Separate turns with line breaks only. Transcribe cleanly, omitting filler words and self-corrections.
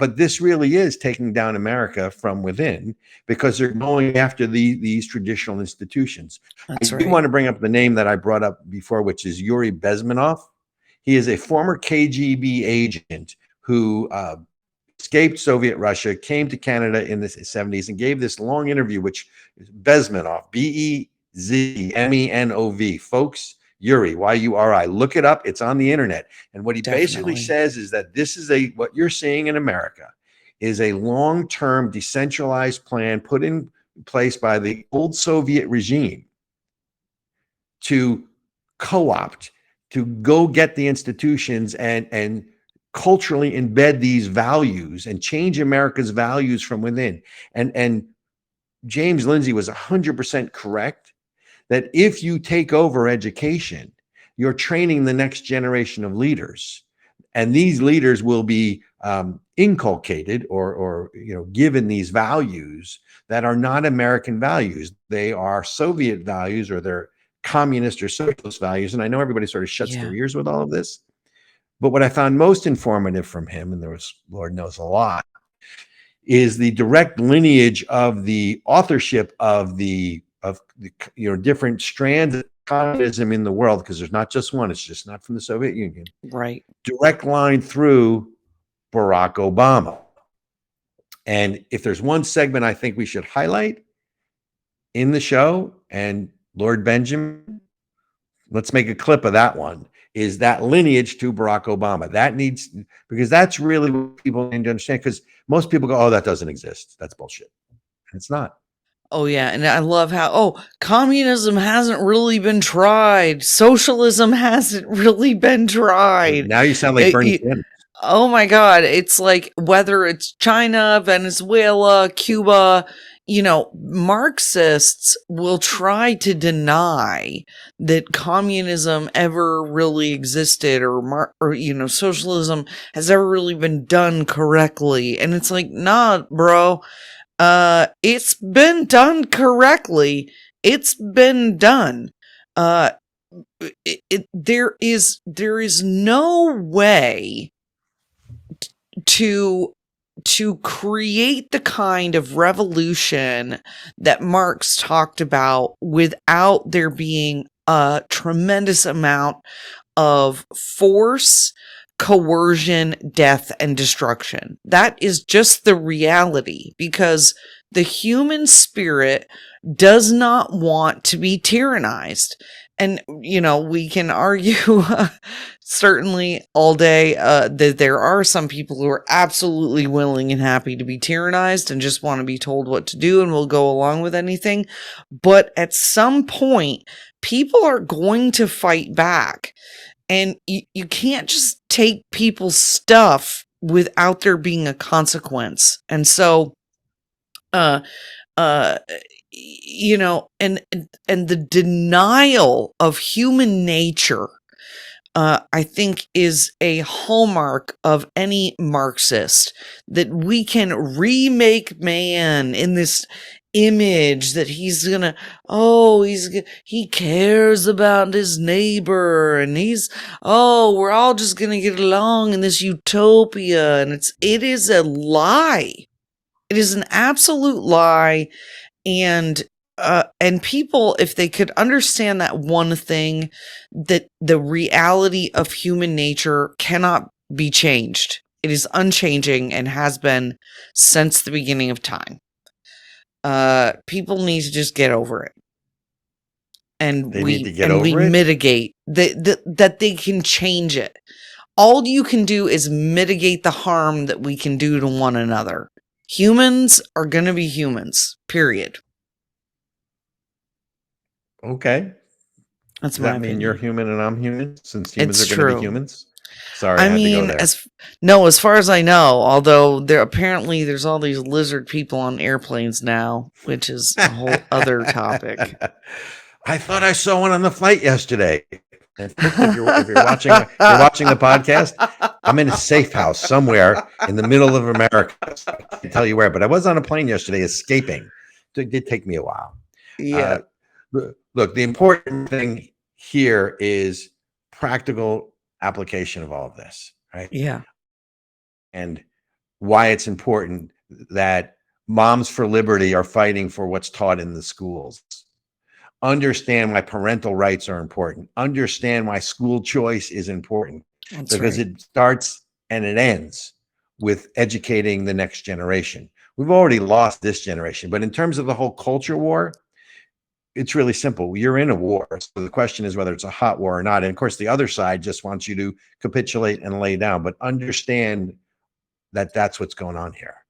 But this really is taking down America from within, because they're going after these traditional institutions.
That's
I
right.
do want to bring up the name that I brought up before, which is Yuri Bezmenov. He is a former KGB agent who escaped Soviet Russia, came to Canada in the 70s, and gave this long interview, which is Bezmenov, Bezmenov. Folks, Yuri, Y-U-R-I. Look it up. It's on the internet. And what he basically says is that this is what you're seeing in America is a long-term decentralized plan put in place by the old Soviet regime to co-opt, to go get the institutions and culturally embed these values and change America's values from within. And James Lindsay was 100% correct that if you take over education, you're training the next generation of leaders, and these leaders will be inculcated or given these values that are not American values. They are Soviet values, or they're communist or socialist values. And I know everybody sort of shuts their ears with all of this, but what I found most informative from him, and there was, Lord knows, a lot, is the direct lineage of the authorship of the different strands of communism in the world, because there's not just one. It's just not from the Soviet Union.
Right.
Direct line through Barack Obama. And if there's one segment I think we should highlight in the show, and Lord Benjamin, let's make a clip of that one, is that lineage to Barack Obama. That needs, because that's really what people need to understand, because most people go, oh, that doesn't exist. That's bullshit. And it's not.
Oh, yeah. And I love how, communism hasn't really been tried. Socialism hasn't really been tried.
Now you sound like Bernie Sanders.
Oh, my God. It's like, whether it's China, Venezuela, Cuba, Marxists will try to deny that communism ever really existed, or socialism has ever really been done correctly. And it's like, nah, bro. It's been done correctly. It's been done. There is no way to create the kind of revolution that Marx talked about without there being a tremendous amount of force, coercion, death, and destruction. That is just the reality, because the human spirit does not want to be tyrannized. And, we can argue certainly all day that there are some people who are absolutely willing and happy to be tyrannized and just want to be told what to do and will go along with anything. But at some point, people are going to fight back. And you can't just take people's stuff without there being a consequence. And so, and the denial of human nature, I think, is a hallmark of any Marxist, that we can remake man in this image that he cares about his neighbor, and we're all just gonna get along in this utopia. And it is a lie. It is an absolute lie. And people, if they could understand that one thing, that the reality of human nature cannot be changed. It is unchanging and has been since the beginning of time. People need to just get over it. And we mitigate that they can change it. All you can do is mitigate the harm that we can do to one another. Humans are going to be humans, period.
Okay.
Does
that mean you're human and I'm human, since humans are going to be humans? Sorry,
I mean, as far as I know, although there's all these lizard people on airplanes now, which is a whole other topic.
I thought I saw one on the flight yesterday. If you're watching the podcast, I'm in a safe house somewhere in the middle of America. I can't tell you where, but I was on a plane yesterday escaping. It did take me a while.
Yeah.
Look, the important thing here is practical application of all of this, right?
Yeah.
And why it's important that moms for liberty are fighting for what's taught in the schools. Understand why parental rights are important. Understand why school choice is important.
That's
Because
right.
it starts and it ends with educating the next generation. We've already lost this generation, but in terms of the whole culture war, it's really simple. You're in a war. So the question is whether it's a hot war or not. And of course, the other side just wants you to capitulate and lay down, but understand that that's what's going on here.